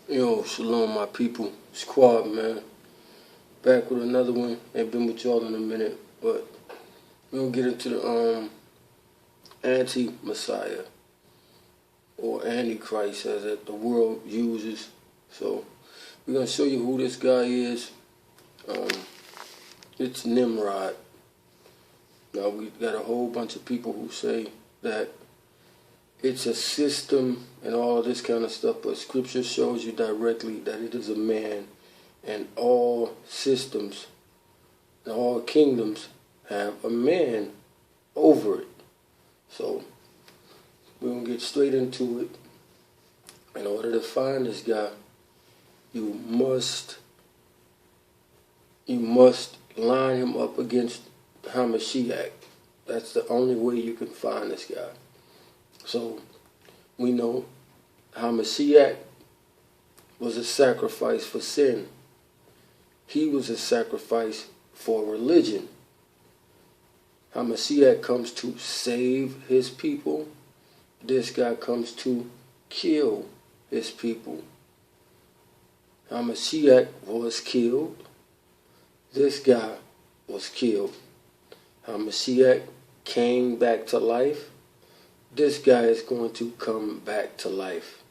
Yo, shalom, my people. Squad, man. Back with another one. Ain't been with y'all in a minute, but we're gonna get into the anti-Messiah or Antichrist as that the world uses. So we're gonna show you who this guy is. It's Nimrod. Now we got a whole bunch of people who say that it's a system and all this kind of stuff, but Scripture shows you directly that it is a man, and all systems and all kingdoms have a man over it. So we're going to get straight into it. In order to find this guy, you must line him up against Hamashiach. That's the only way you can find this guy. So we know Hamashiach was a sacrifice for sin. He was a sacrifice for religion. Hamashiach comes to save his people. This guy comes to kill his people. Hamashiach was killed. This guy was killed. Hamashiach came back to life. This guy is going to come back to life.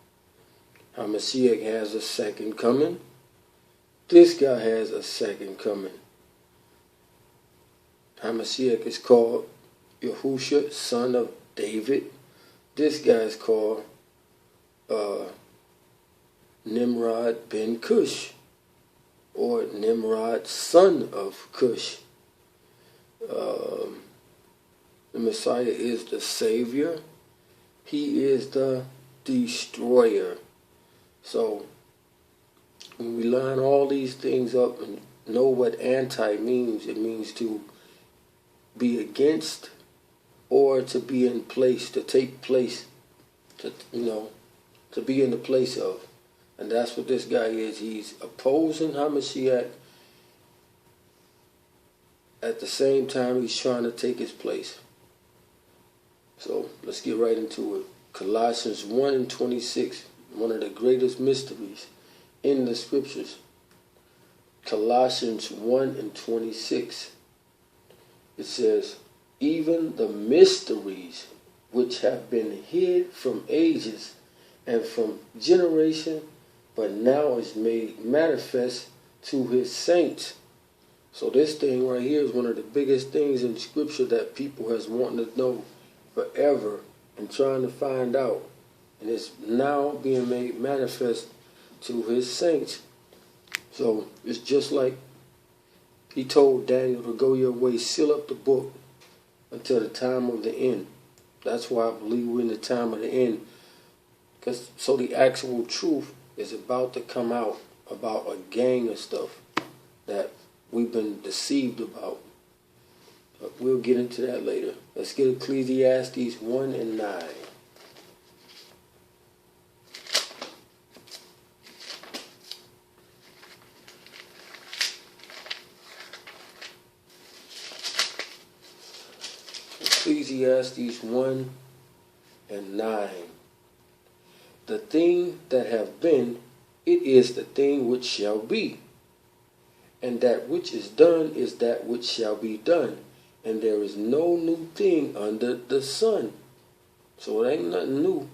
Hamashiach has a second coming. This guy has a second coming. Hamashiach is called Yahusha, son of David. This guy is called Nimrod ben Cush, or Nimrod, son of Cush. The Messiah is the Savior. He is the Destroyer. So when we line all these things up and know what anti means, it means to be against or to be in place, to take place, to be in the place of. And that's what this guy is. He's opposing Hamashiach. At the same time, he's trying to take his place. So let's get right into it. Colossians 1:26, one of the greatest mysteries in the Scriptures. Colossians 1:26. It says, even the mysteries which have been hid from ages and from generation, but now is made manifest to his saints. So this thing right here is one of the biggest things in Scripture that people has wanted to know forever and trying to find out. And it's now being made manifest to his saints. So it's just like he told Daniel to go your way, seal up the book until the time of the end. That's why I believe we're in the time of the end. So the actual truth is about to come out about a gang of stuff that we've been deceived about. But we'll get into that later. Let's get Ecclesiastes 1:9. Ecclesiastes 1:9. The thing that have been, it is the thing which shall be. And that which is done is that which shall be done. And there is no new thing under the sun. So it ain't nothing new.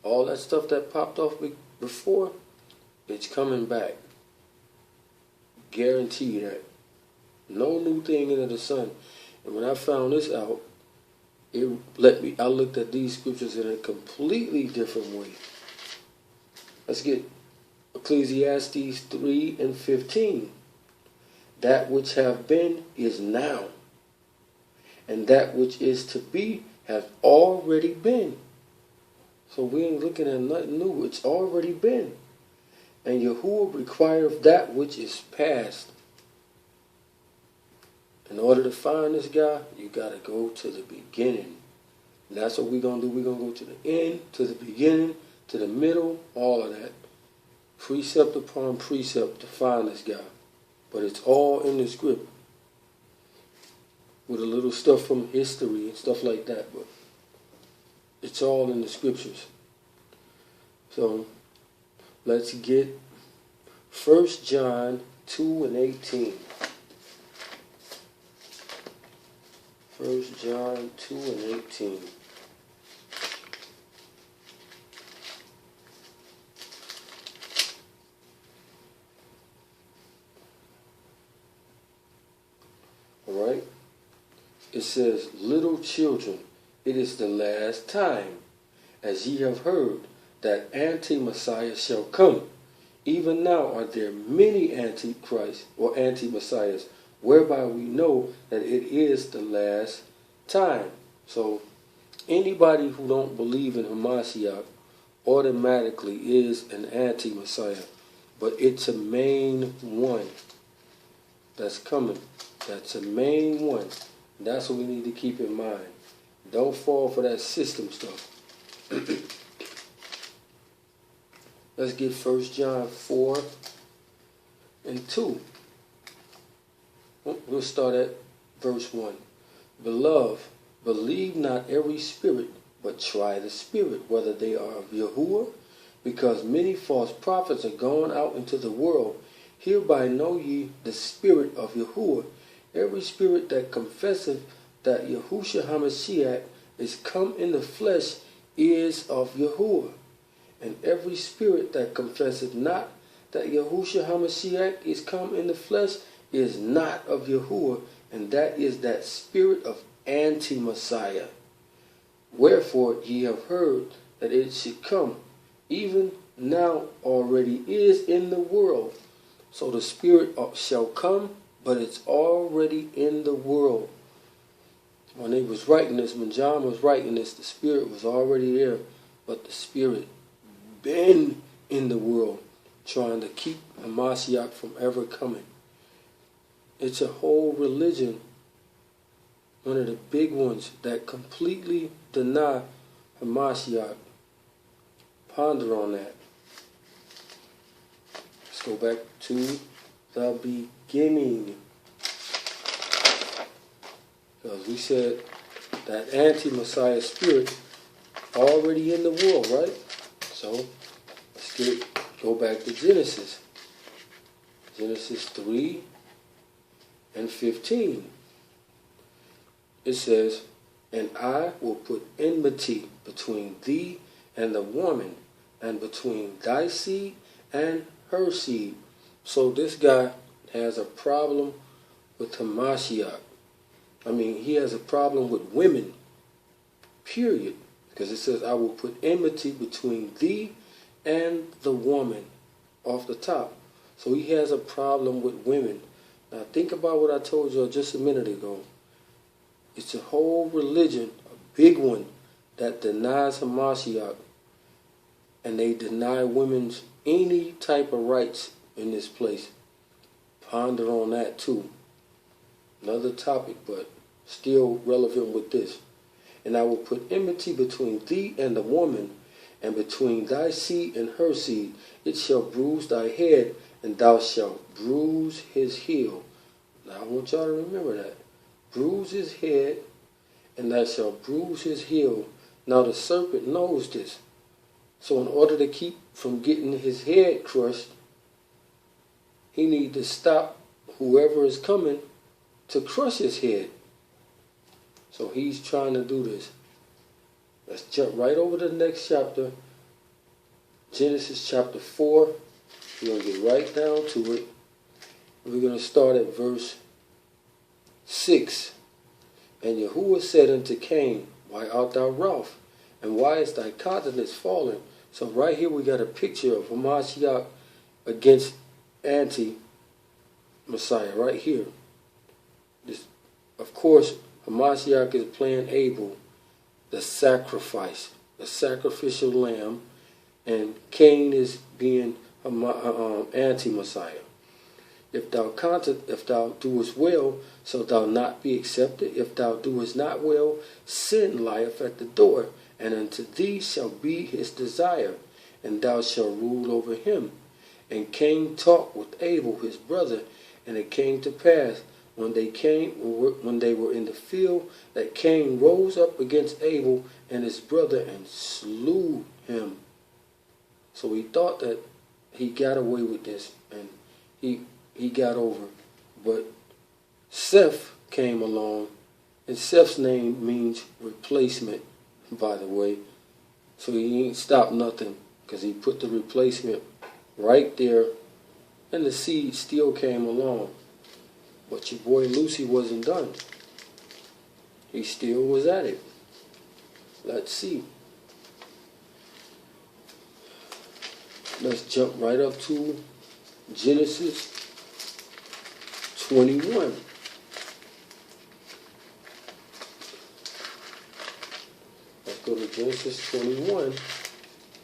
All that stuff that popped off before, it's coming back. Guarantee that. No new thing under the sun. And when I found this out, I looked at these scriptures in a completely different way. Let's get Ecclesiastes 3:15. That which have been is now, and that which is to be has already been. So we ain't looking at nothing new. It's already been. And Yahuwah requireth that which is past. In order to find this guy, you got to go to the beginning. And that's what we're going to do. We're going to go to the end, to the beginning, to the middle, all of that. Precept upon precept to find this guy. But it's all in the script. With a little stuff from history and stuff like that. But it's all in the scriptures. So Let's get 1 John 2 and 18. 1 John 2 and 18. All right. It says, little children, it is the last time, as ye have heard, that anti-Messiah shall come. Even now are there many antichrists or anti-Messiahs, whereby we know that it is the last time. So anybody who don't believe in Hamashiach automatically is an anti-Messiah. But it's a main one that's coming. That's a main one. That's what we need to keep in mind. Don't fall for that system stuff. Let's get 1 John 4 and 2. We'll start at verse 1. Beloved, believe not every spirit, but try the spirit, whether they are of Yahuwah, because many false prophets are gone out into the world. Hereby know ye the spirit of Yahuwah. Every spirit that confesseth that Yahushua HaMashiach is come in the flesh is of Yahuwah. And every spirit that confesseth not that Yahushua HaMashiach is come in the flesh is not of Yahuwah, and that is that spirit of anti-Messiah. Wherefore ye have heard that it should come, even now already is in the world. So the spirit shall come, but it's already in the world. When they was writing this, when John was writing this, the spirit was already there, but the spirit been in the world, trying to keep Hamashiach from ever coming. It's a whole religion, one of the big ones, that completely deny Hamashiach. Ponder on that. Let's go back to the beginning. Because we said that anti-Messiah spirit already in the world, right? So let's go back to Genesis. Genesis 3 and 15. It says, and I will put enmity between thee and the woman, and between thy seed and her seed. So this guy has a problem with Hamashiach. I mean, he has a problem with women, period. Because it says, I will put enmity between thee and the woman, off the top. So he has a problem with women. Now think about what I told you just a minute ago. It's a whole religion, a big one, that denies Hamashiach. And they deny women's any type of rights in this place. Ponder on that too. Another topic, but still relevant with this. And I will put enmity between thee and the woman, and between thy seed and her seed. It shall bruise thy head, and thou shalt bruise his heel. Now I want y'all to remember that. Bruise his head, and thou shalt bruise his heel. Now the serpent knows this. So in order to keep from getting his head crushed, he need to stop whoever is coming to crush his head. So he's trying to do this. Let's jump right over to the next chapter. Genesis chapter 4. We're going to get right down to it. We're going to start at verse 6. And Yahuwah said unto Cain, why art thou wroth? And why is thy countenance fallen? So right here we got a picture of Hamashiach against anti-Messiah right here. This, of course, Hamashiach is playing Abel, the sacrifice, the sacrificial lamb, and Cain is being anti-Messiah. If thou doest well, shalt thou not be accepted. If thou doest not well, sin lieth at the door, and unto thee shall be his desire, and thou shalt rule over him. And Cain talked with Abel his brother, and it came to pass, when they were in the field, that Cain rose up against Abel and his brother and slew him. So he thought that he got away with this, and he got over. But Seth came along, and Seth's name means replacement, by the way. So he ain't stopped nothing, because he put the replacement right there, and the seed still came along. But your boy Lucy wasn't done. He still was at it. Let's see. Let's jump right up to Genesis 21. Let's go to Genesis 21.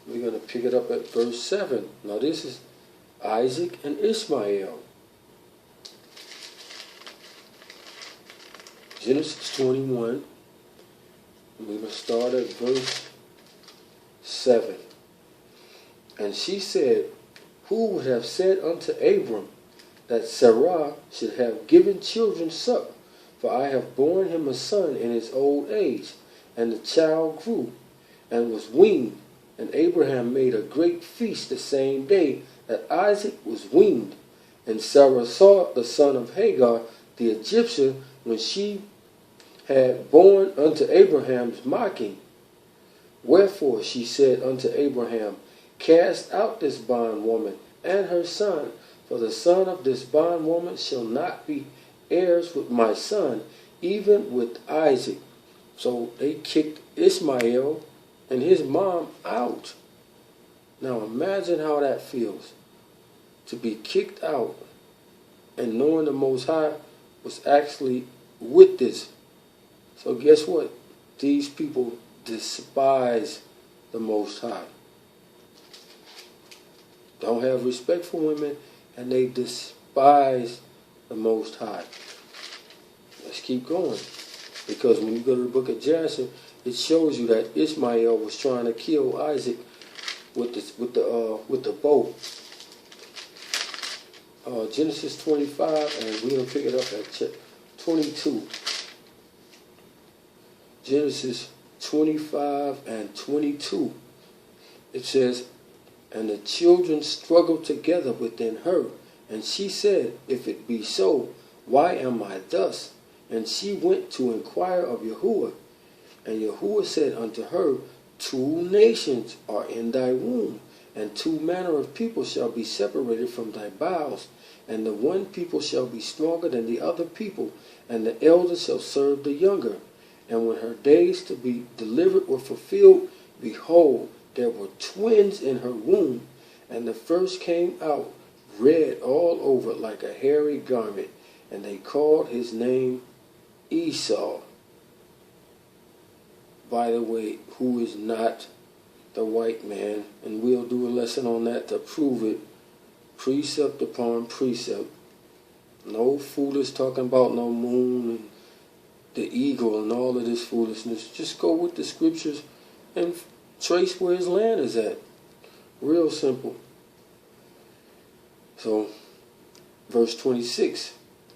We're going to pick it up at verse 7. Now this is Isaac and Ishmael. Genesis 21. We're going to start at verse 7. And she said, who would have said unto Abram that Sarah should have given children suck? For I have borne him a son in his old age. And the child grew and was weaned. And Abraham made a great feast the same day that Isaac was weaned. And Sarah saw the son of Hagar, the Egyptian, when she had borne unto Abraham's mocking. Wherefore she said unto Abraham, cast out this bondwoman and her son, for the son of this bondwoman shall not be heirs with my son, even with Isaac. So they kicked Ishmael and his mom out. Now imagine how that feels, to be kicked out and knowing the Most High was actually with this. So guess what? These people despise the Most High. Don't have respect for women, and they despise the Most High. Let's keep going. Because when you go to the book of Jasher, it shows you that Ishmael was trying to kill Isaac with the bow. Genesis 25, and we're going to pick it up at 22. Genesis 25 and 22. It says, and the children struggled together within her. And she said, if it be so, why am I thus? And she went to inquire of Yahuwah. And Yahuwah said unto her, 2 nations are in thy womb, and 2 manner of people shall be separated from thy bowels. And the one people shall be stronger than the other people, and the elder shall serve the younger. And when her days to be delivered were fulfilled, behold, there were twins in her womb, and the first came out red all over like a hairy garment, and they called his name Esau. By the way, who is not the white man, and we'll do a lesson on that to prove it, precept upon precept. No foolish talking about no moon and the eagle and all of this foolishness. Just go with the scriptures and trace where his land is at. Real simple. So, verse 26.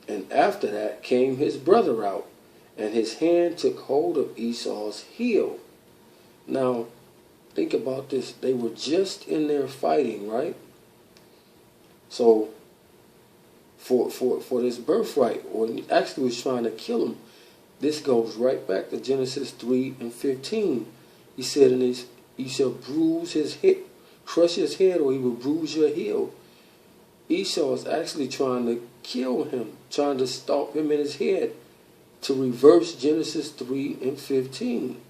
And after that came his brother out, and his hand took hold of Esau's heel. Now, think about this. They were just in there fighting, right? So, for this birthright, or actually was trying to kill him, this goes right back to Genesis 3 and 15. He said, you shall bruise his head, crush his head, or he will bruise your heel. Esau is actually trying to kill him, trying to stomp him in his head, to reverse Genesis 3 and 15.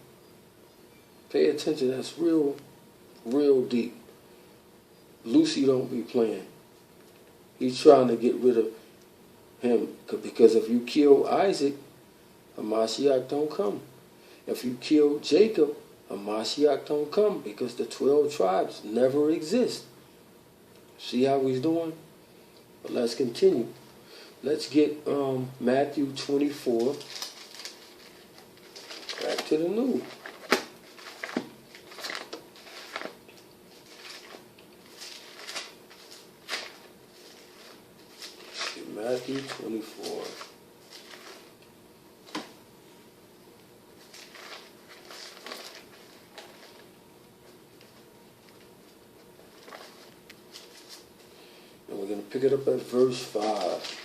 Pay attention, that's real, real deep. Lucy don't be playing. He's trying to get rid of him, because if you kill Isaac, a Mashiach don't come. If you kill Jacob, a Mashiach don't come, because the 12 tribes never exist. See how he's doing? But let's continue. Let's get Matthew 24 back to the new. Matthew 24. pick it up at verse 5.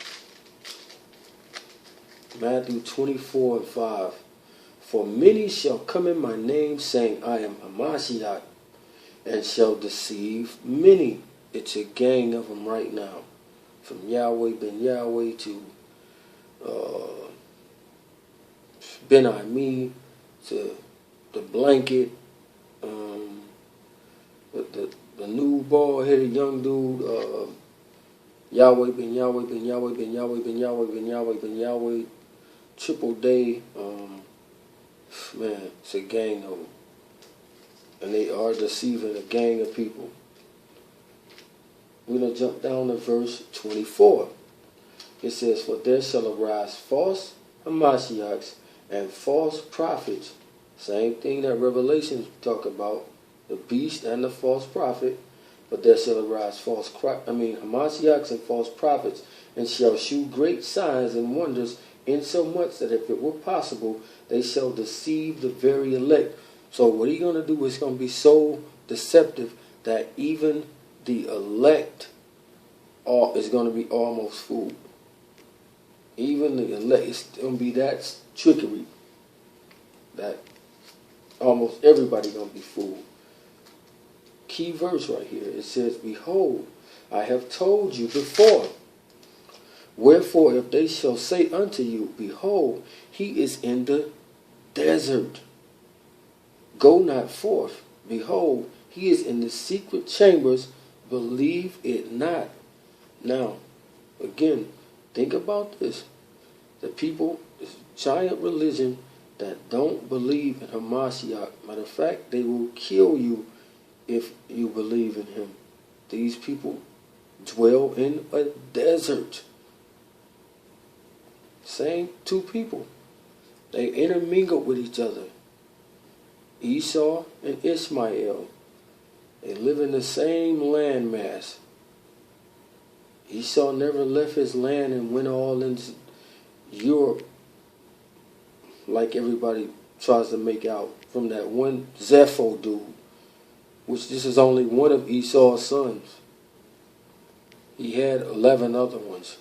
Matthew 24:5. For many shall come in my name, saying, I am Hamashiach, and shall deceive many. It's a gang of them right now. From Yahweh ben Yahweh to Ben Ami to the blanket, the new bald-headed young dude, Yahweh ben Yahweh ben Yahweh ben Yahweh ben Yahweh ben Yahweh ben Yahweh, Triple Day, man, it's a gang of them. And they are deceiving a gang of people. We're going to jump down to verse 24. It says, for there shall arise false Hamashiachs and false prophets. Same thing that Revelations talk about, the beast and the false prophet. But there shall arise Hamashiachs and false prophets, and shall shew great signs and wonders, insomuch that if it were possible, they shall deceive the very elect. So what he's going to do is going to be so deceptive that even the elect is going to be almost fooled. Even the elect is going to be that trickery that almost everybody going to be fooled. Key verse right here. It says, behold, I have told you before. Wherefore, if they shall say unto you, behold, he is in the desert, go not forth. Behold, he is in the secret chambers, believe it not. Now, again, think about this. The people, this giant religion that don't believe in Hamashiach. Matter of fact, they will kill you if you believe in him. These people dwell in a desert. Same two people. They intermingled with each other. Esau and Ishmael. They live in the same landmass. Esau never left his land and went all into Europe like everybody tries to make out from that one Zepho dude, which this is only one of Esau's sons. He had 11 other ones.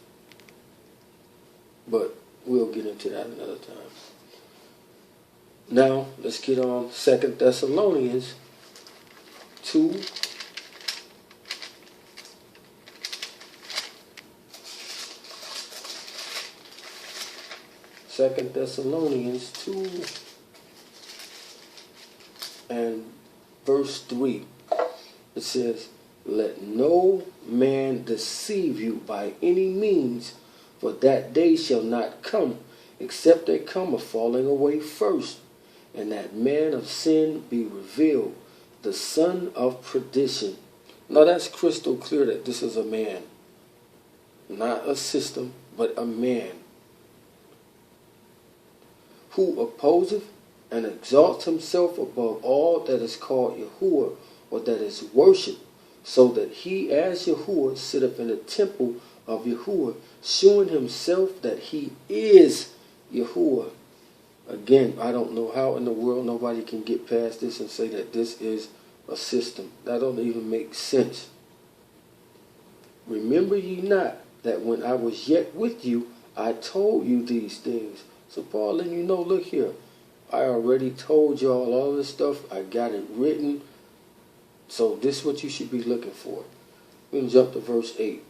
But we'll get into that another time. Now, let's get on 2 Thessalonians 2. Second Thessalonians 2 and verse 3. It says, let no man deceive you by any means, for that day shall not come, except there come a falling away first, and that man of sin be revealed, the son of perdition. Now that's crystal clear that this is a man. Not a system, but a man. Who opposeth and exalts himself above all that is called Yahuwah, or that is worshipped, so that he as Yahuwah sitteth in the temple of Yahuwah, showing himself that he is Yahuwah. Again, I don't know how in the world nobody can get past this and say that this is a system. That don't even make sense. Remember ye not that when I was yet with you, I told you these things. So Paul letting you know, look here, I already told y'all all this stuff. I got it written. So this is what you should be looking for. We can jump to verse 8.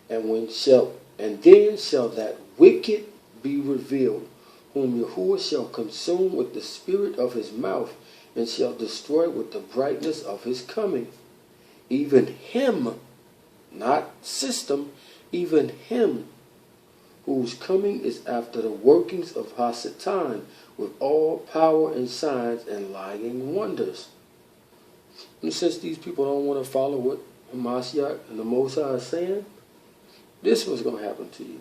And then shall that wicked be revealed, whom Yahuwah shall consume with the spirit of his mouth, and shall destroy with the brightness of his coming. Even him, not system, even him, whose coming is after the workings of Hasatan, with all power and signs and lying wonders. And since these people don't want to follow what Hamashiach and the Most High is saying, this was going to happen to you.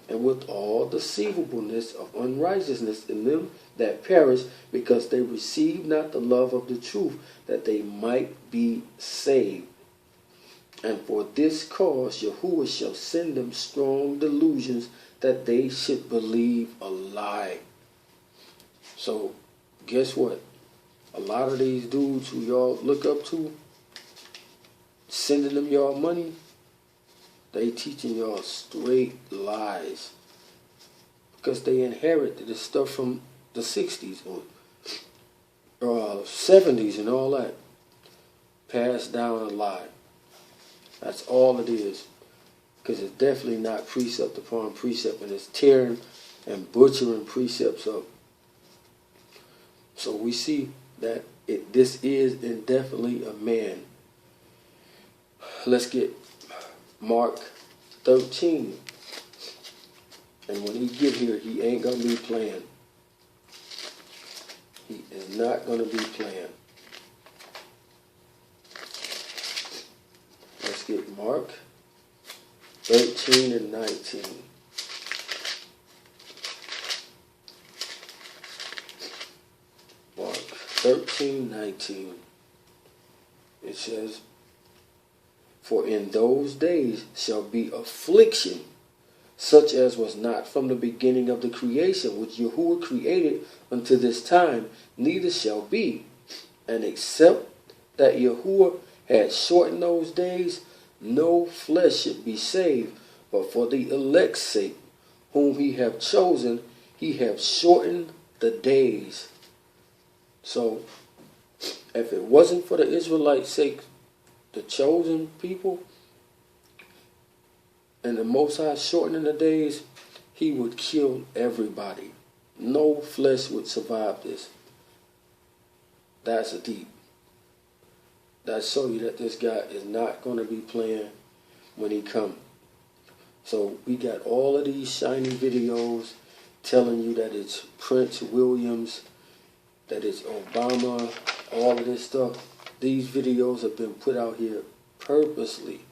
And with all deceivableness of unrighteousness in them that perish, because they receive not the love of the truth, that they might be saved. And for this cause Yahuwah shall send them strong delusions, that they should believe a lie. So, guess what? A lot of these dudes who y'all look up to, sending them y'all money, They teaching y'all straight lies. Because they inherited this stuff from the 60s or 70s and all that. Passed down a lie. That's all it is. Because it's definitely not precept upon precept, and it's tearing and butchering precepts up. So we see that this is definitely a man. Let's get Mark 13. And when he get here, he ain't going to be playing. He is not going to be playing. Let's get Mark 13 and 19. Mark 13:19. It says, "For in those days shall be affliction, such as was not from the beginning of the creation which Yahuwah created unto this time, neither shall be. And except that Yahuwah had shortened those days, no flesh should be saved, but for the elect's sake, whom he have chosen, he have shortened the days." So, if it wasn't for the Israelites' sake, the chosen people, and the Most High shortening the days, he would kill everybody. No flesh would survive this. That's a deep. That show you that this guy is not going to be playing when he come. So we got all of these shiny videos telling you that it's Prince Williams, that it's Obama, all of this stuff. These videos have been put out here purposely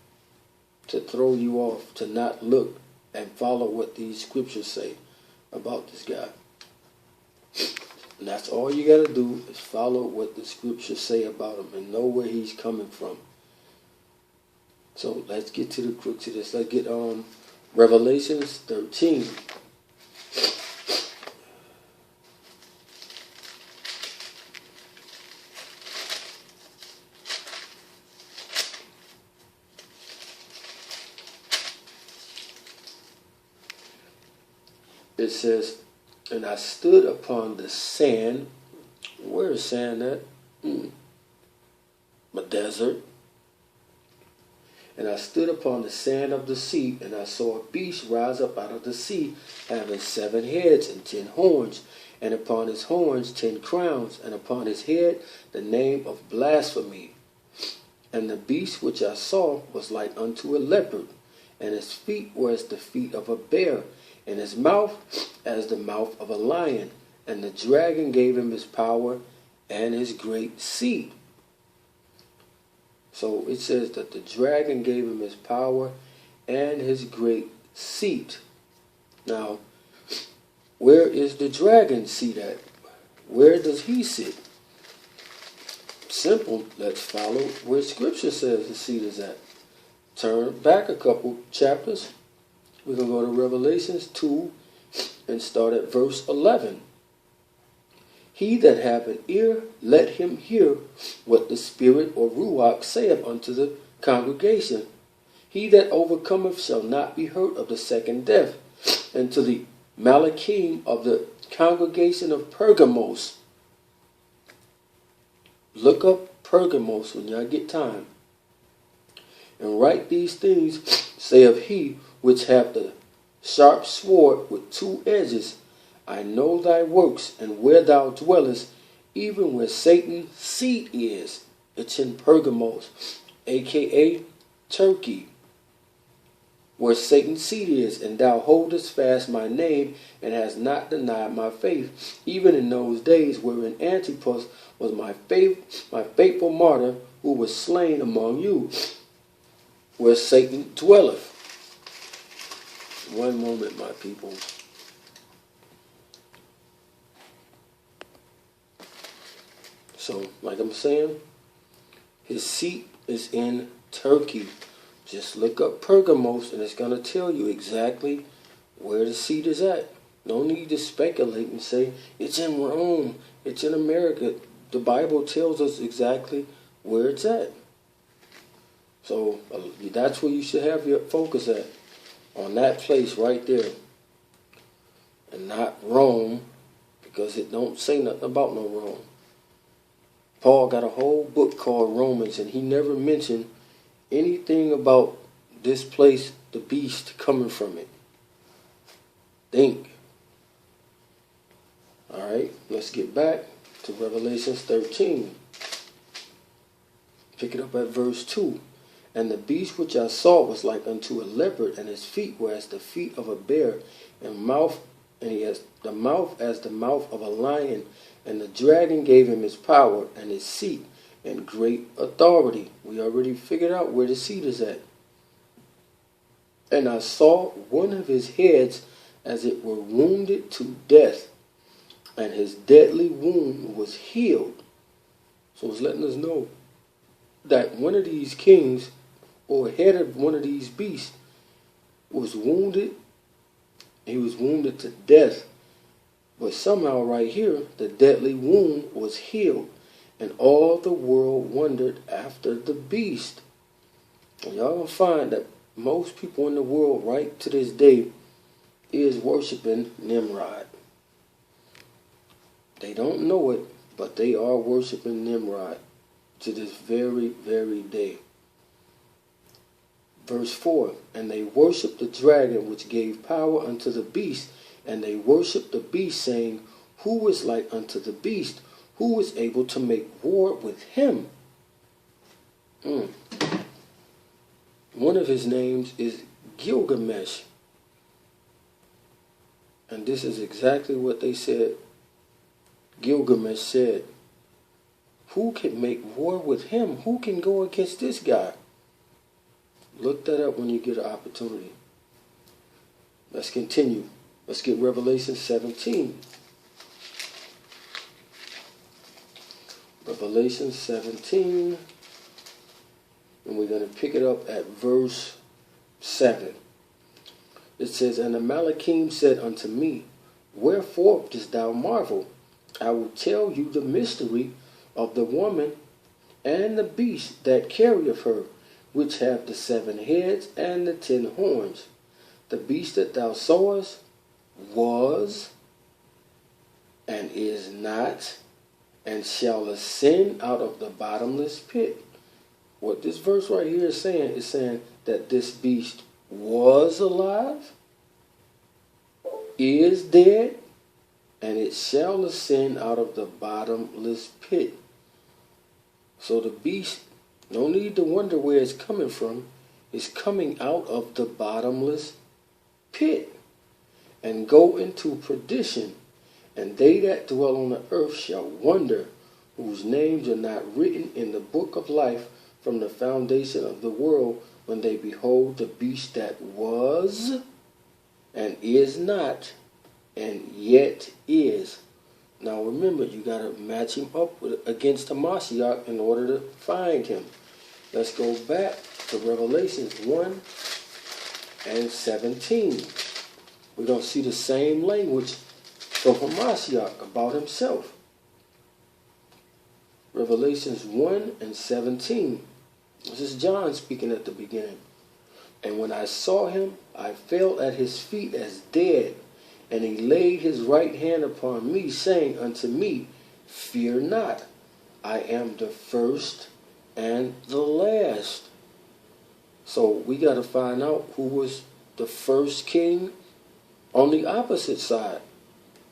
to throw you off, to not look and follow what these scriptures say about this guy. And that's all you got to do, is follow what the scriptures say about him and know where he's coming from. So let's get to the crux of this. Let's get Revelations 13. It says, "And I stood upon the sand." Where is sand at? A desert. "And I stood upon the sand of the sea, and I saw a beast rise up out of the sea, having 7 heads and 10 horns, and upon his horns 10 crowns, and upon his head the name of blasphemy. And the beast which I saw was like unto a leopard, and his feet were as the feet of a bear, and his mouth as the mouth of a lion. And the dragon gave him his power and his great seat." So it says that the dragon gave him his power and his great seat. Now, where is the dragon's seat at? Where does he sit? Simple. Let's follow where scripture says the seat is at. Turn back a couple chapters. We're going to go to Revelations 2 and start at verse 11. "He that hath an ear, let him hear what the Spirit or Ruach saith unto the congregation. He that overcometh shall not be hurt of the second death. And to the Malachim of the congregation of Pergamos." Look up Pergamos when y'all get time. "And write these things, saith he which hath the sharp sword with 2 edges. I know thy works, and where thou dwellest, even where Satan's seat is." It's in Pergamos, a.k.a. Turkey, where Satan's seat is. "And thou holdest fast my name, and hast not denied my faith, even in those days wherein Antipas was my faithful martyr, who was slain among you, where Satan dwelleth." One moment, my people. So, like I'm saying, his seat is in Turkey. Just look up Pergamos and it's going to tell you exactly where the seat is at. No need to speculate and say, it's in Rome, it's in America. The Bible tells us exactly where it's at. So that's where you should have your focus at, on that place right there, and not Rome, because it don't say nothing about no Rome. Paul got a whole book called Romans, and he never mentioned anything about this place, the beast coming from it. Think. All right, let's get back to Revelation 13. Pick it up at verse 2. And the beast which I saw was like unto a leopard, and his feet were as the feet of a bear, and he has the mouth as the mouth of a lion. And the dragon gave him his power and his seat and great authority. We already figured out where the seat is at. And I saw one of his heads as it were wounded to death, and his deadly wound was healed. So it's letting us know that one of these kings, or head of one of these beasts, was wounded. He was wounded to death. But somehow right here, the deadly wound was healed. And all the world wondered after the beast. And y'all gonna find that most people in the world right to this day is worshiping Nimrod. They don't know it, but they are worshiping Nimrod to this very, very day. Verse 4, and they worshiped the dragon which gave power unto the beast, and they worshiped the beast, saying, who is like unto the beast? Who is able to make war with him? One of his names is Gilgamesh. And this is exactly what they said. Gilgamesh said, who can make war with him? Who can go against this guy? Look that up when you get an opportunity. Let's continue. Let's get Revelation 17. Revelation 17. And we're going to pick it up at verse 7. It says, and the Malachim said unto me, wherefore dost thou marvel? I will tell you the mystery of the woman and the beast that carrieth her, which have the 7 heads and the 10 horns. The beast that thou sawest was, and is not, and shall ascend out of the bottomless pit. What this verse right here is saying that this beast was alive, is dead, and it shall ascend out of the bottomless pit. So the beast, no need to wonder where it's coming from, is coming out of the bottomless pit, and go into perdition. And they that dwell on the earth shall wonder, whose names are not written in the book of life from the foundation of the world, when they behold the beast that was, and is not, and yet is. Now remember, you got to match him up against the Mashiach in order to find him. Let's go back to Revelations 1 and 17. We're going to see the same language from Hamashiach about himself. Revelations 1 and 17. This is John speaking at the beginning. And when I saw him, I fell at his feet as dead. And he laid his right hand upon me, saying unto me, fear not, I am the first and the last. So we got to find out who was the first king on the opposite side.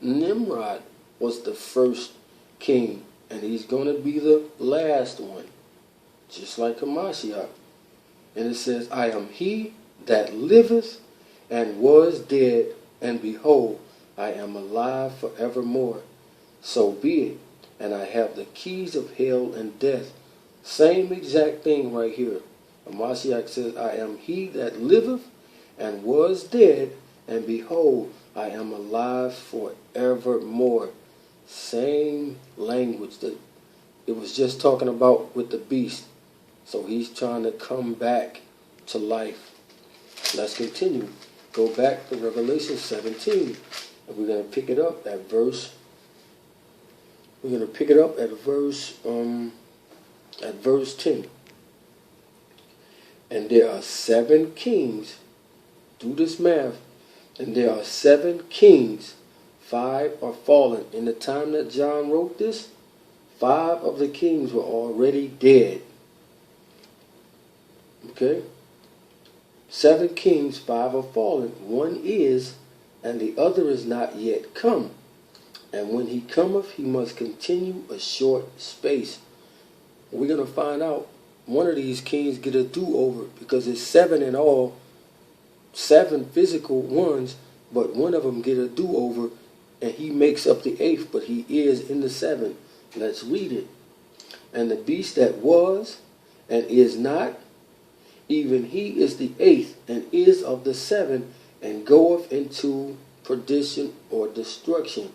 Nimrod was the first king, and he's going to be the last one, just like Hamashiach. And it says, I am he that liveth and was dead, and behold, I am alive forevermore. So be it. And I have the keys of hell and death. Same exact thing right here. Hamashiach says, I am he that liveth and was dead, and behold, I am alive forevermore. Same language that it was just talking about with the beast. So he's trying to come back to life. Let's continue. Go back to Revelation 17. And we're going to pick it up at verse. We're going to pick it up at verse 10. And there are 7 kings. Do this math. And there are 7 kings. 5 are fallen. In the time that John wrote this, 5 of the kings were already dead. Okay? 7 kings, 5 are fallen. 1 is, and the other is not yet come. And when he cometh, he must continue a short space. We're going to find out one of these kings get a do-over, because it's 7 in all, 7 physical ones, but one of them get a do-over, and he makes up the 8th, but he is in the 7. Let's read it. And the beast that was and is not, even he is the 8th, and is of the 7, and goeth into perdition or destruction.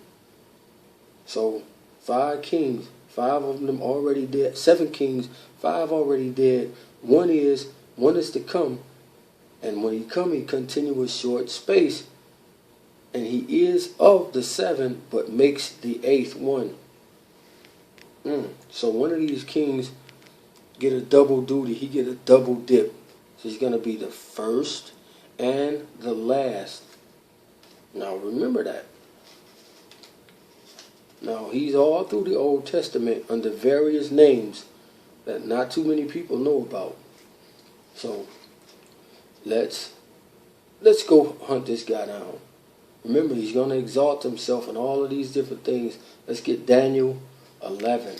So 5 kings, 5 of them already dead. 7 kings, 5 already dead. One is to come. And when he come, he continue a short space. And he is of the 7, but makes the 8th one. So one of these kings get a double duty. He get a double dip. So he's going to be the first and the last. Now remember that. Now he's all through the Old Testament under various names that not too many people know about. So let's go hunt this guy down. Remember, he's going to exalt himself and all of these different things. Let's get Daniel 11.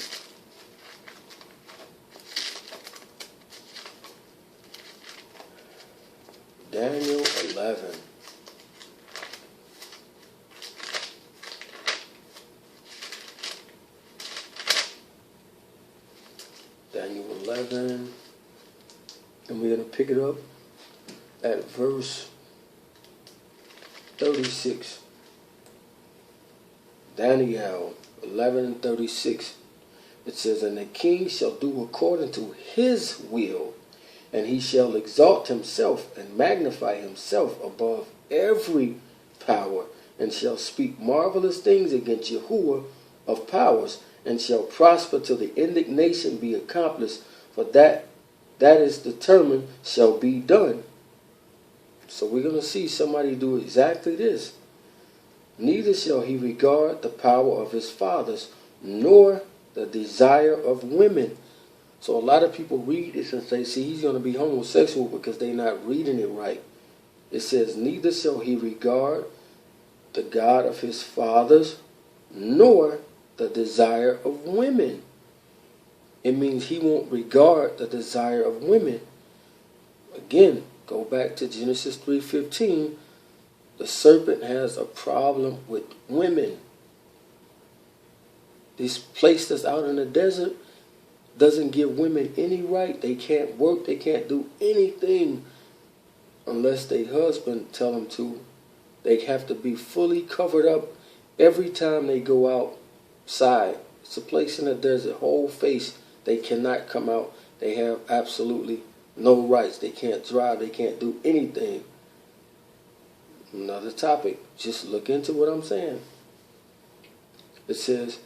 Daniel 11. Daniel 11. And we're going to pick it up at verse 36. Daniel 11 and 36. It says, and the king shall do according to his will, and he shall exalt himself and magnify himself above every power, and shall speak marvelous things against Yahuwah of powers, and shall prosper till the indignation be accomplished, for that is determined shall be done. So we're going to see somebody do exactly this. Neither shall he regard the power of his fathers, nor the desire of women. So a lot of people read this and say, see, he's going to be homosexual because they're not reading it right. It says, neither shall he regard the God of his fathers, nor the desire of women. It means he won't regard the desire of women. Again, go back to Genesis 3:15. The serpent has a problem with women. This place that's out in the desert doesn't give women any right. They can't work. They can't do anything unless their husband tell them to. They have to be fully covered up every time they go outside. It's a place in the desert, whole face. They cannot come out. They have absolutely no rights. They can't drive. They can't do anything. Another topic. Just look into what I'm saying. It says,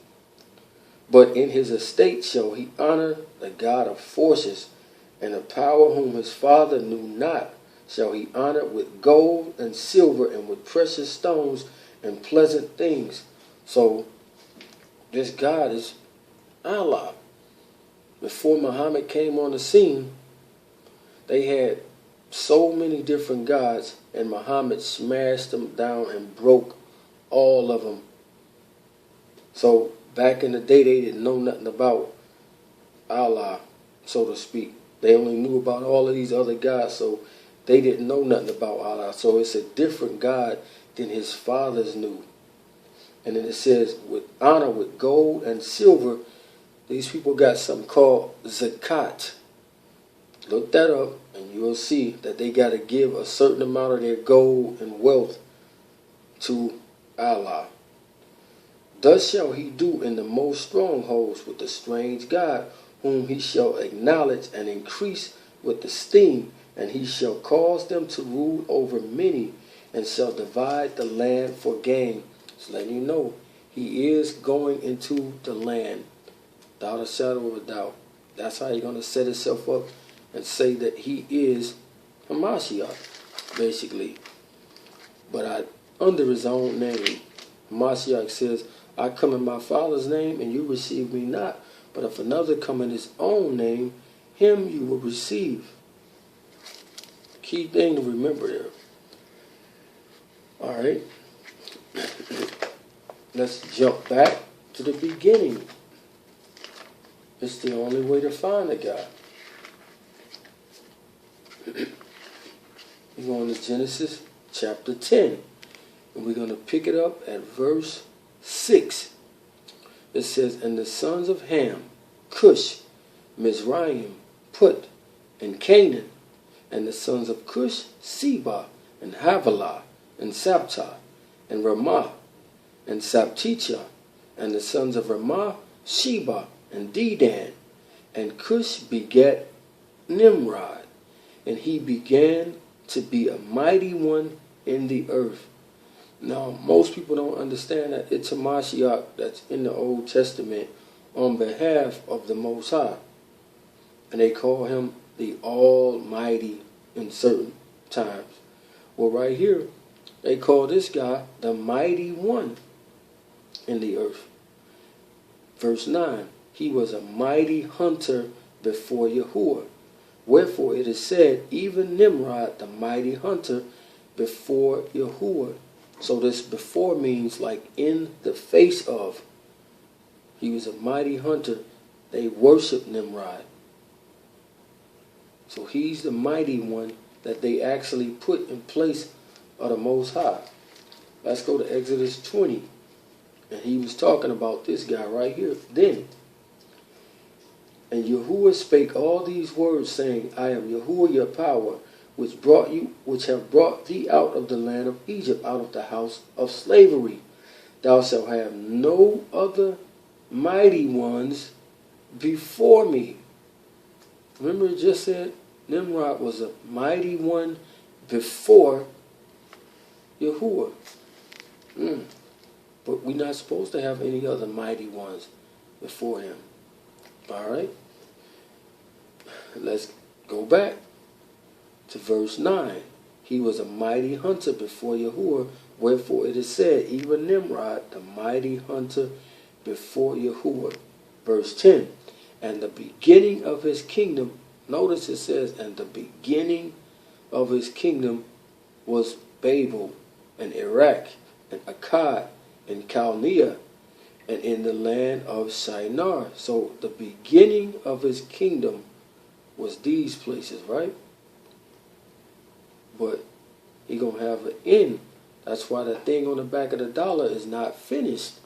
but in his estate shall he honor the God of forces, and the power whom his father knew not shall he honor with gold and silver and with precious stones and pleasant things. So this God is Allah. Before Muhammad came on the scene, they had so many different gods, and Muhammad smashed them down and broke all of them. So back in the day, they didn't know nothing about Allah, so to speak. They only knew about all of these other gods, so they didn't know nothing about Allah. So it's a different God than his fathers knew. And then it says, with honor, with gold and silver, these people got something called zakat. Look that up, and you'll see that they got to give a certain amount of their gold and wealth to Allah. Thus shall he do in the most strongholds with the strange God, whom he shall acknowledge and increase with esteem, and he shall cause them to rule over many, and shall divide the land for gain. Just letting you know, he is going into the land, without a shadow of a doubt. That's how he's going to set himself up and say that he is Hamashiach, basically. But under his own name, Hamashiach says, I come in my Father's name, and you receive me not. But if another come in his own name, him you will receive. Key thing to remember there. All right. Let's jump back to the beginning. It's the only way to find a God. We're going to Genesis chapter 10. And we're going to pick it up at verse 6. It says, and the sons of Ham, Cush, Mizraim, Put, and Canaan. And the sons of Cush, Seba, and Havilah, and Sabta, and Ramah, and Sabtecha. And the sons of Ramah, Sheba, and Dedan. And Cush begat Nimrod, and he began to be a mighty one in the earth. Now, most people don't understand that it's a Mashiach that's in the Old Testament on behalf of the Most High. And they call him the Almighty in certain times. Well, right here, they call this guy the Mighty One in the earth. Verse 9, he was a mighty hunter before Yahuwah. Wherefore it is said, even Nimrod, the mighty hunter before Yahuwah. So this before means like in the face of. He was a mighty hunter. They worship Nimrod. So he's the mighty one that they actually put in place of the Most High. Let's go to Exodus 20. And he was talking about this guy right here. Then, and Yahuwah spake all these words, saying, I am Yahuwah your power, which have brought thee out of the land of Egypt, out of the house of slavery. Thou shalt have no other mighty ones before me. Remember it just said Nimrod was a mighty one before Yahuwah. But we're not supposed to have any other mighty ones before him. All right? Let's go back to verse 9. He was a mighty hunter before Yahuwah, wherefore it is said, even Nimrod, the mighty hunter before Yahuwah. Verse 10, and the beginning of his kingdom, notice it says, and the beginning of his kingdom was Babel, and Iraq, and Akkad, and Chaldea, and in the land of Shinar. So the beginning of his kingdom was these places, right? But he gonna have an end. That's why the thing on the back of the dollar is not finished,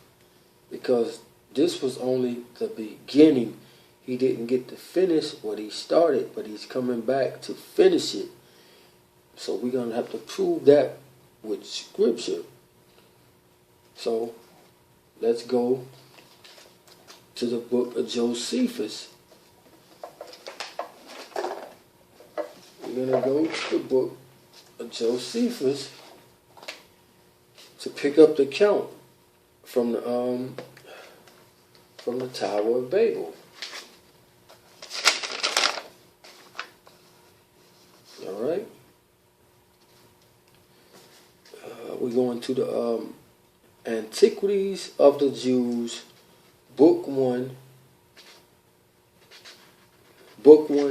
because this was only the beginning. He didn't get to finish what he started, but he's coming back to finish it. So we're gonna have to prove that with scripture. So let's go to the book of Josephus. We're gonna go to the book of Josephus to pick up the count from the Tower of Babel. All right. We're going to the Antiquities of the Jews, Book 1,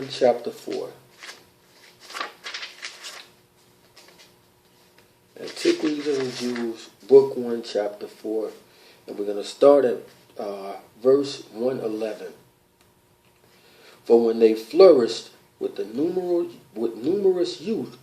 Chapter 4. Antiquities of the Jews, Book 1, Chapter 4. And we're going to start at verse 111. For when they flourished with numerous youth,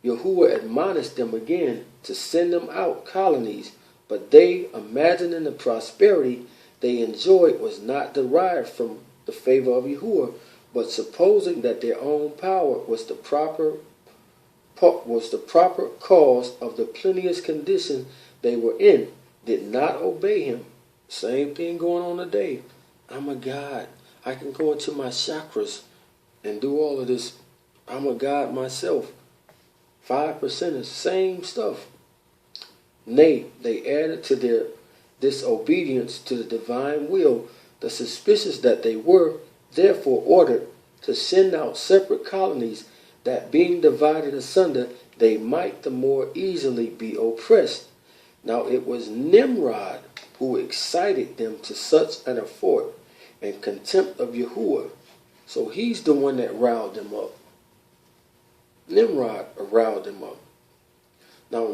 Yahuwah admonished them again to send them out colonies, but they, imagining the prosperity they enjoyed was not derived from the favor of Yahuwah, but supposing that their own power was the proper cause of the plenteous condition they were in, did not obey him. Same thing going on today. I'm a God. I can go into my chakras and do all of this. I'm a God myself. 5% is same stuff. Nay, they added to their disobedience to the divine will the suspicious that they were, therefore ordered to send out separate colonies, that being divided asunder, they might the more easily be oppressed. Now it was Nimrod who excited them to such an effort and contempt of Yahuwah. So he's the one that riled them up. Nimrod riled them up. Now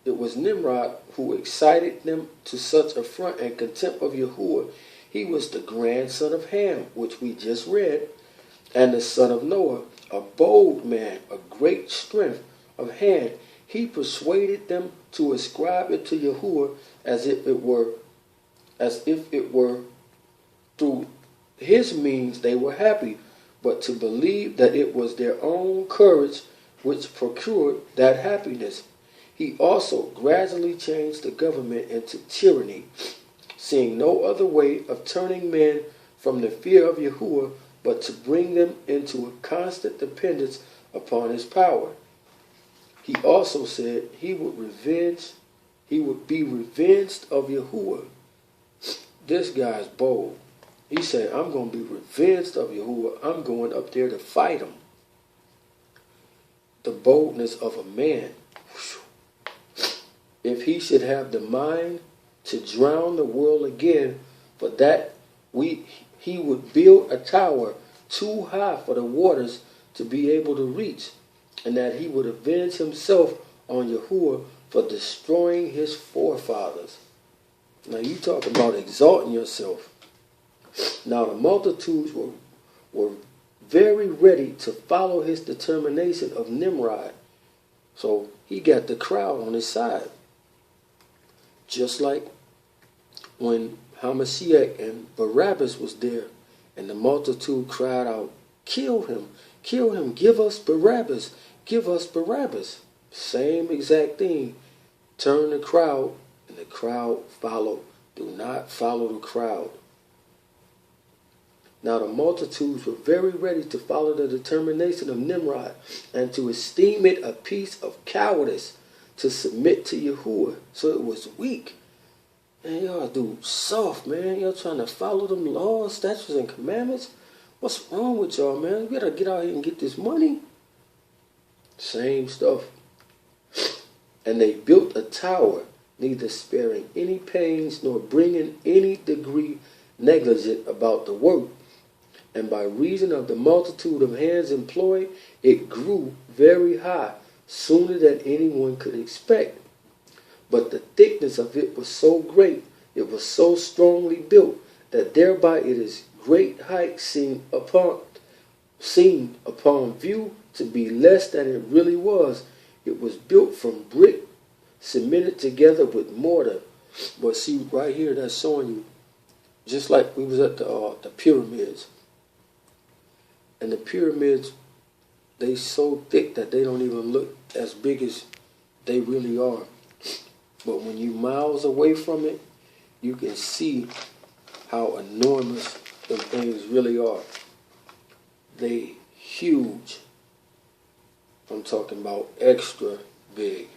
it was Nimrod who excited them to such affront and contempt of Yahuwah. He was the grandson of Ham, which we just read, and the son of Noah, a bold man, a great strength of hand. He persuaded them to ascribe it to Yahuwah as if it were through his means they were happy, but to believe that it was their own courage which procured that happiness. He also gradually changed the government into tyranny, seeing no other way of turning men from the fear of Yahuwah but to bring them into a constant dependence upon his power. He also said he would be revenged of Yahuwah. This guy's bold. He said, I'm going to be revenged of Yahuwah. I'm going up there to fight him. The boldness of a man. If he should have the mind to drown the world again, for that he would build a tower too high for the waters to be able to reach, and that he would avenge himself on Yahuwah for destroying his forefathers. Now you talk about exalting yourself. Now the multitudes were very ready to follow his determination of Nimrod. So he got the crowd on his side. Just like when Hamashiach and Barabbas was there, and the multitude cried out, kill him, give us Barabbas, give us Barabbas. Same exact thing. Turn the crowd, and the crowd follow. Do not follow the crowd. Now the multitudes were very ready to follow the determination of Nimrod and to esteem it a piece of cowardice to submit to Yahuwah. So it was weak. Man, y'all do soft, man. Y'all trying to follow them laws, statutes, and commandments. What's wrong with y'all, man? You gotta get out here and get this money. Same stuff. And they built a tower, neither sparing any pains nor bringing any degree negligent about the work. And by reason of the multitude of hands employed, it grew very high, sooner than anyone could expect. But the thickness of it was so great, it was so strongly built, that thereby it is great height seen upon view to be less than it really was. It was built from brick, cemented together with mortar. But see, right here, that's showing you, just like we was at the pyramids. And the pyramids, they so thick that they don't even look as big as they really are. But when you miles away from it, you can see how enormous the things really are. They huge. I'm talking about extra big.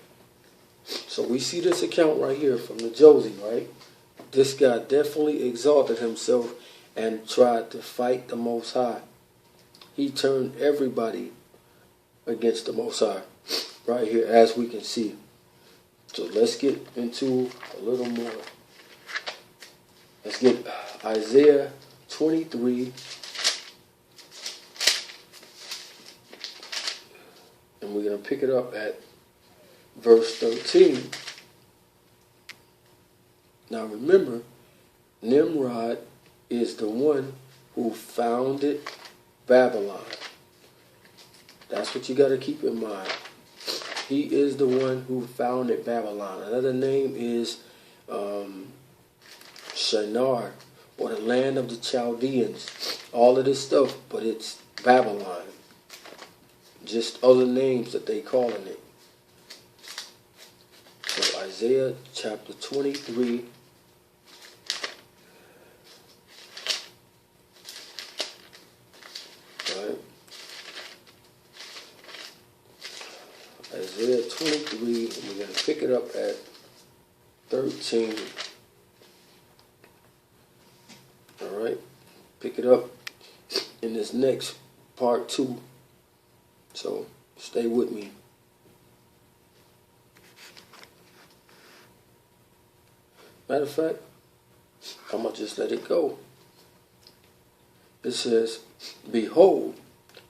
So we see this account right here from the Josie, right? This guy definitely exalted himself and tried to fight the Most High. He turned everybody against the Most High, right here, as we can see. So let's get into a little more. Let's get Isaiah 23. And we're going to pick it up at verse 13. Now remember, Nimrod is the one who founded Babylon. That's what you got to keep in mind. He is the one who founded Babylon. Another name is Shinar, or the land of the Chaldeans. All of this stuff, but it's Babylon. Just other names that they calling it. So Isaiah chapter 23. Right. Isaiah 23, and we're going to pick it up at 13. All right, pick it up. in this next part 2. So stay with me. Matter of fact, I'm going to just let it go. It says, behold,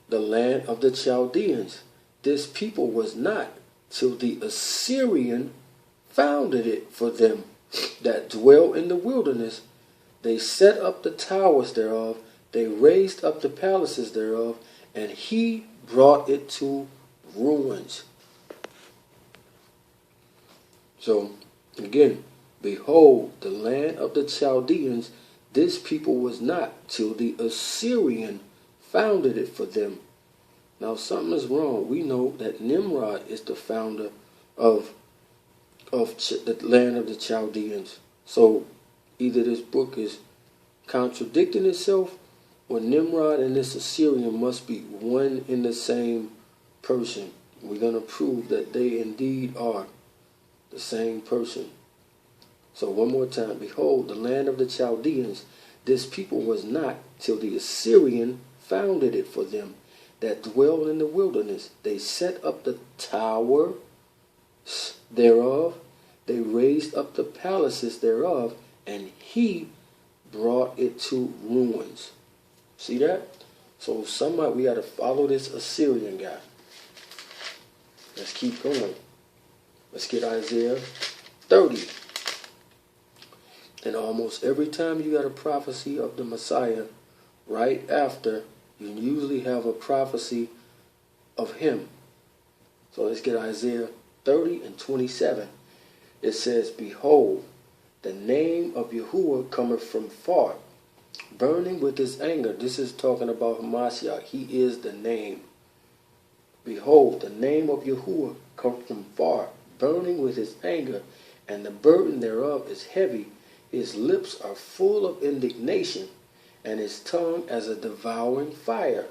the land of the Chaldeans. This people was not till the Assyrian founded it for them that dwell in the wilderness. They set up the towers thereof, they raised up the palaces thereof, and he brought it to ruins. So, again, behold, the land of the Chaldeans, this people was not till the Assyrian founded it for them. Now, something is wrong. We know that Nimrod is the founder of the land of the Chaldeans. So, either this book is contradicting itself, or Nimrod and this Assyrian must be one and the same person. We're going to prove that they indeed are the same person. So one more time. Behold, the land of the Chaldeans, this people was not till the Assyrian founded it for them that dwell in the wilderness. They set up the tower thereof, they raised up the palaces thereof, and he brought it to ruins. See that? So somebody, we got to follow this Assyrian guy. Let's keep going. Let's get Isaiah 30. And almost every time you got a prophecy of the Messiah, right after, you usually have a prophecy of him. So let's get Isaiah 30 and 27. It says, behold, the name of Yahuwah cometh from far, burning with his anger. This is talking about Hamashiach. He is the name. Behold, the name of Yahuwah cometh from far, burning with his anger, and the burden thereof is heavy. His lips are full of indignation, and his tongue as a devouring fire,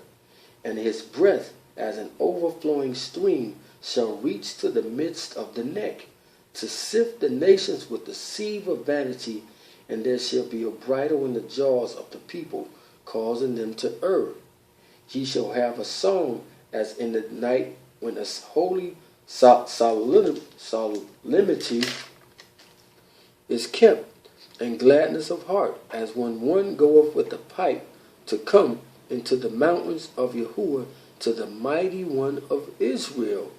and his breath as an overflowing stream shall reach to the midst of the neck, to sift the nations with the sieve of vanity, and there shall be a bridle in the jaws of the people, causing them to err. Ye shall have a song as in the night when a holy solemnity is kept, and gladness of heart, as when one goeth with a pipe to come into the mountains of Yahuwah, to the mighty one of Israel.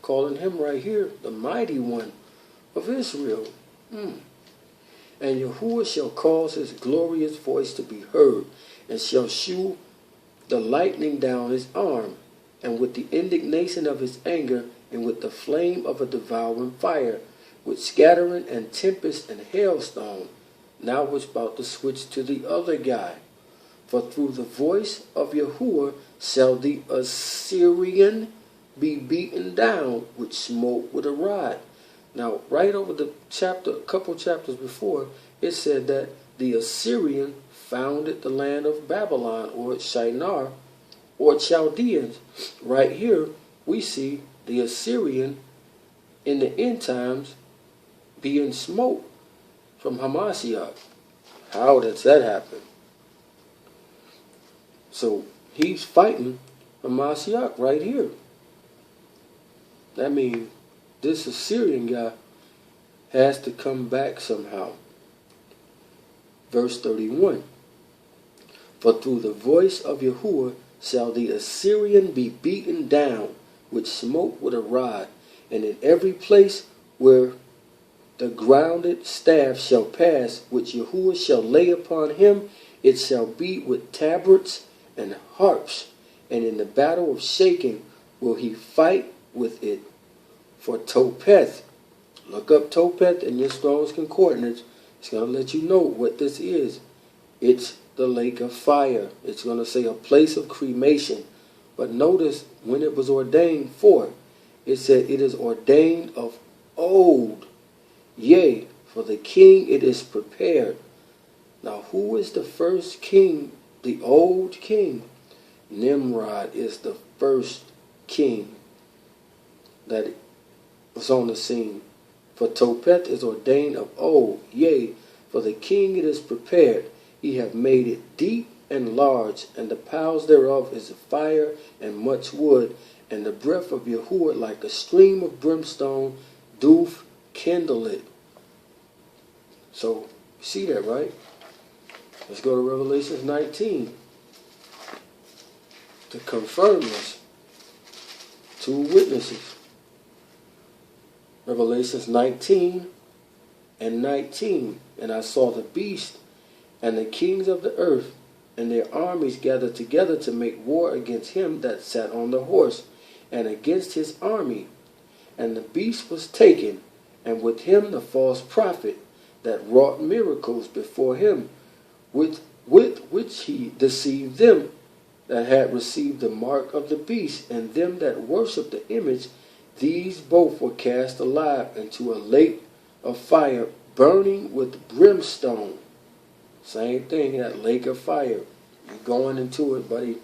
Calling him right here the mighty one of Israel. And Yahuwah shall cause his glorious voice to be heard, and shall shew the lightning down his arm, and with the indignation of his anger, and with the flame of a devouring fire, with scattering and tempest and hailstone. Now we're about to switch to the other guy. For through the voice of Yahuwah shall the Assyrian be beaten down, which smote with a rod. Now, right over the chapter, a couple chapters before, it said that the Assyrian founded the land of Babylon, or Shinar, or Chaldeans. Right here, we see the Assyrian in the end times being smote from Hamashiach. How does that happen? So he's fighting Hamashiach right here. That means this Assyrian guy has to come back somehow. Verse 31. For through the voice of Yahuwah shall the Assyrian be beaten down, which smote with a rod, and in every place where the grounded staff shall pass, which Yahuwah shall lay upon him, it shall be with tabrets and harps, and in the battle of shaking will he fight with it. For Topeth, look up Topeth in your Strong's Concordance. It's going to let you know what this is. It's the lake of fire. It's going to say a place of cremation. But notice when it was ordained for, it said it is ordained of old. Yea, for the king it is prepared. Now who is the first king? The old king. Nimrod is the first king that was on the scene. For Topeth is ordained of old. Yea, for the king it is prepared. He hath made it deep and large, and the piles thereof is fire and much wood, and the breath of Yahuwah like a stream of brimstone doth kindle it. So, you see that, right? Let's go to Revelation 19 to confirm this. Two witnesses. Revelations 19 and 19. And I saw the beast and the kings of the earth and their armies gathered together to make war against him that sat on the horse and against his army. And the beast was taken, and with him the false prophet that wrought miracles before him, with which he deceived them that had received the mark of the beast, and them that worshipped the image. These both were cast alive into a lake of fire, burning with brimstone. Same thing, that lake of fire. You're going into it, buddy.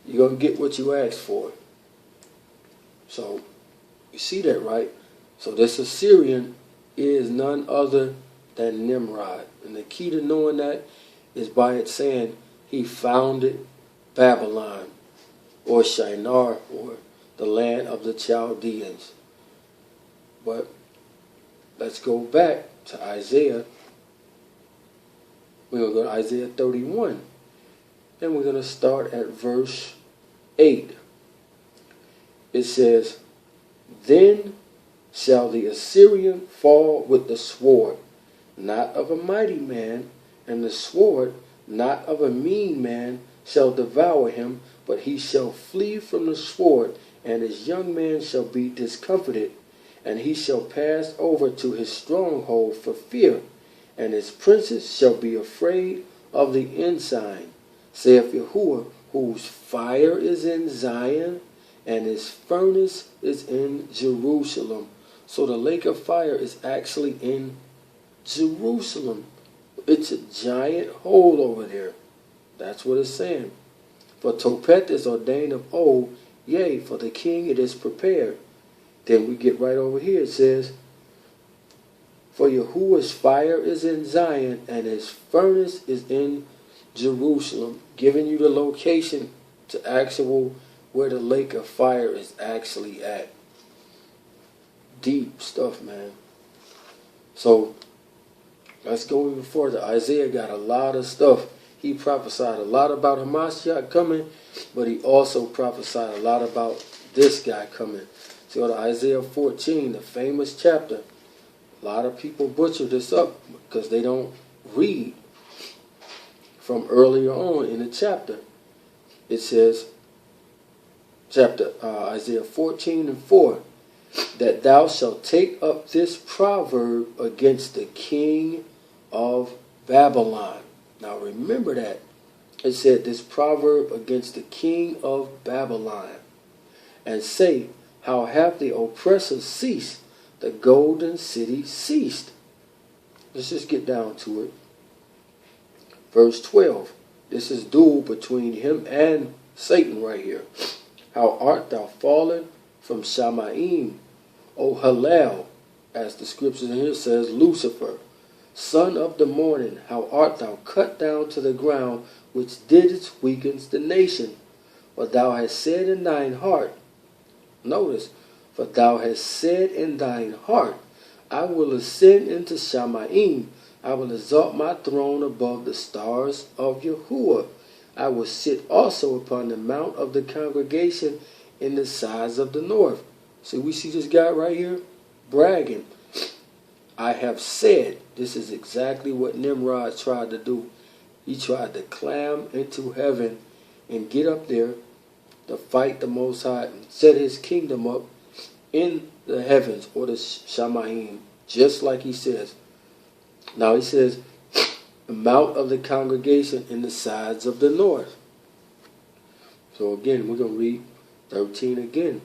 You're going to get what you asked for. So, you see that, right? So this Assyrian is none other than Nimrod. And the key to knowing that is by it saying he founded Babylon, or Shinar, or the land of the Chaldeans. But let's go back to Isaiah. We're going to go to Isaiah 31. And we're going to start at verse 8. It says, Then shall the Assyrian fall with the sword, not of a mighty man, and the sword not of a mean man shall devour him, but he shall flee from the sword, and his young man shall be discomfited, and he shall pass over to his stronghold for fear, and his princes shall be afraid of the ensign, saith Yahuwah, whose fire is in Zion, and his furnace is in Jerusalem. So the lake of fire is actually in Jerusalem. It's a giant hole over there. That's what it's saying. For Tophet is ordained of old, yea, for the king it is prepared. Then we get right over here. It says, For Yahuwah's fire is in Zion, and his furnace is in Jerusalem. Giving you the location to actual where the lake of fire is actually at. Deep stuff, man. So, let's go even further. Isaiah got a lot of stuff. He prophesied a lot about Hamashiach coming, but he also prophesied a lot about this guy coming. So go to Isaiah 14, the famous chapter. A lot of people butcher this up because they don't read from earlier on in the chapter. It says, Isaiah 14 and 4, that thou shalt take up this proverb against the king of Babylon. Now remember that. It said this proverb against the king of Babylon. And say, how hath the oppressor ceased? The golden city ceased. Let's just get down to it. Verse 12. This is duel between him and Satan right here. How art thou fallen from Shamaim, O Halal, as the scriptures in here says, Lucifer, son of the morning, how art thou cut down to the ground, which didst weaken the nation? For thou hast said in thine heart, notice, for thou hast said in thine heart, I will ascend into Shamaim, I will exalt my throne above the stars of Yahuwah. I will sit also upon the mount of the congregation in the sides of the north. See, we see this guy right here bragging. I have said, this is exactly what Nimrod tried to do. He tried to climb into heaven and get up there to fight the Most High and set his kingdom up in the heavens, or the Shamaim, just like he says. Now he says, the mount of the congregation in the sides of the north. So again, we're going to read 13 again.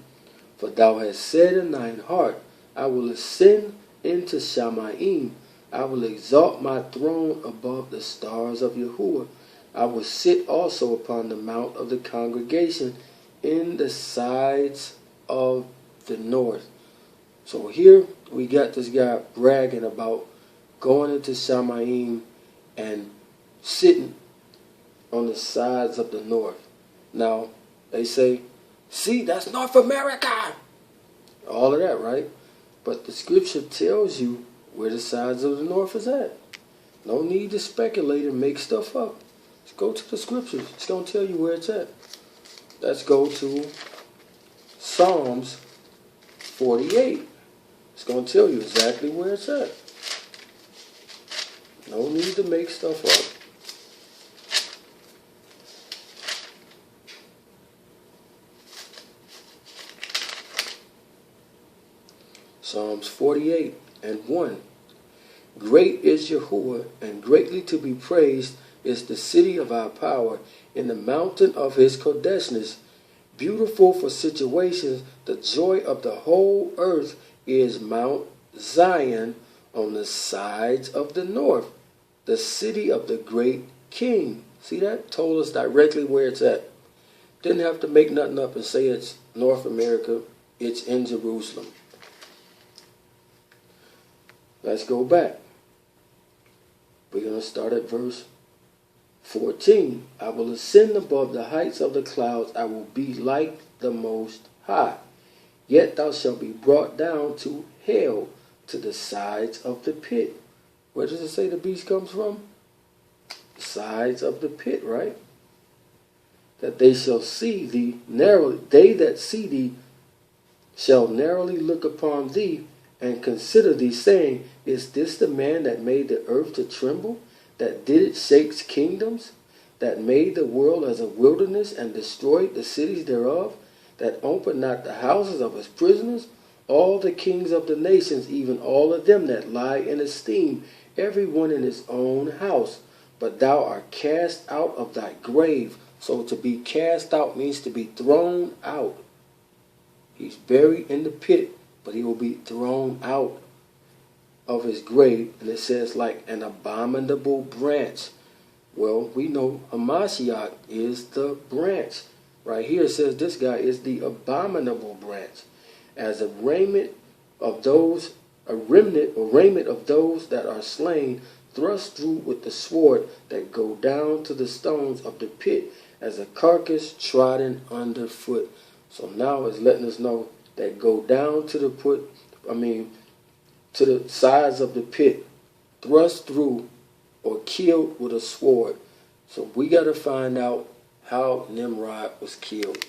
For thou hast said in thine heart, I will ascend into Shamaim. I will exalt my throne above the stars of Yahuwah. I will sit also upon the mount of the congregation in the sides of the north. So here we got this guy bragging about going into Shamaim and sitting on the sides of the north. Now, they say, see, that's North America. All of that, right? But the scripture tells you where the sides of the north is at. No need to speculate and make stuff up. Let's go to the scriptures. It's going to tell you where it's at. Let's go to Psalms 48. It's going to tell you exactly where it's at. No need to make stuff up. Psalms 48 and 1. Great is Yahuwah, and greatly to be praised is the city of our power, in the mountain of his kodeshness. Beautiful for situations, the joy of the whole earth is Mount Zion on the sides of the north, the city of the great king. See that? Told us directly where it's at. Didn't have to make nothing up and say it's North America. It's in Jerusalem. Let's go back. We're going to start at verse 14. I will ascend above the heights of the clouds. I will be like the Most High. Yet thou shalt be brought down to hell, to the sides of the pit. Where does it say the beast comes from? The sides of the pit, right? That they shall see thee narrowly. They that see thee shall narrowly look upon thee, and consider thee, saying, is this the man that made the earth to tremble, that did it shakes kingdoms, that made the world as a wilderness, and destroyed the cities thereof, that opened not the houses of his prisoners? All the kings of the nations, even all of them that lie in esteem, every one in his own house. But thou art cast out of thy grave. So to be cast out means to be thrown out. He's buried in the pit, but he will be thrown out of his grave. And it says like an abominable branch. Well, we know Hamashiach is the branch. Right here it says this guy is the abominable branch. As a raiment of those, a remnant or raiment of those that are slain, thrust through with the sword, that go down to the stones of the pit, as a carcass trodden underfoot. So now it's letting us know that go down to the to the sides of the pit, thrust through or killed with a sword. So we got to find out how Nimrod was killed.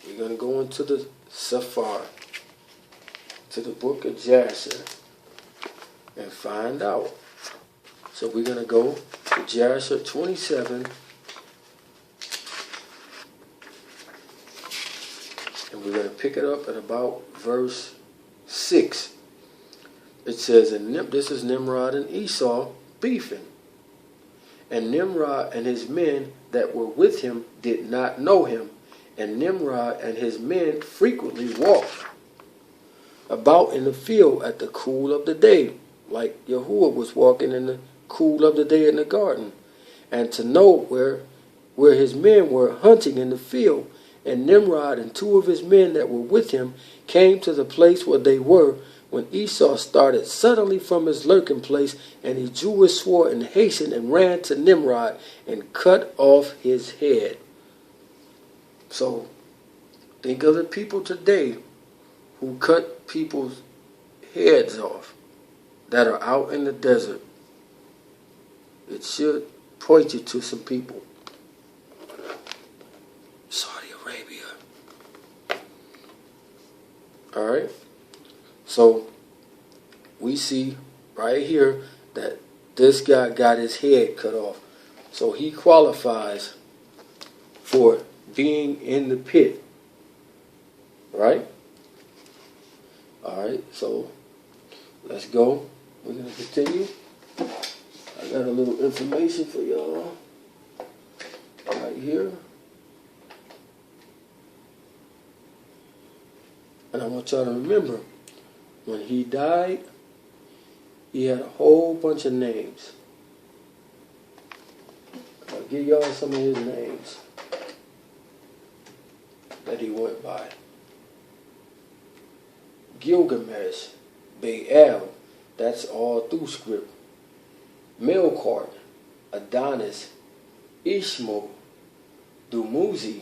We're going to go into the Safar, to the book of Jasher, and find out. So we're going to go to Jasher 27, and we're going to pick it up at about verse 6. It says, and this is Nimrod and Esau beefing. And Nimrod and his men that were with him did not know him. And Nimrod and his men frequently walked about in the field at the cool of the day, like Yahuwah was walking in the cool of the day in the garden, and to know where his men were hunting in the field. And Nimrod and two of his men that were with him came to the place where they were, when Esau started suddenly from his lurking place, and he drew his sword and hastened and ran to Nimrod and cut off his head. So think of the people today who cut people's heads off that are out in the desert. It should point you to some people. Saudi Arabia. All right. So we see right here that this guy got his head cut off. So he qualifies for being in the pit. Right? All right. So let's go. We're going to continue. I got a little information for y'all right here. And I want y'all to remember, when he died, he had a whole bunch of names. I'll give y'all some of his names that he went by. Gilgamesh, Baal, that's all through script. Melkart, Adonis, Ishmael, Dumuzi,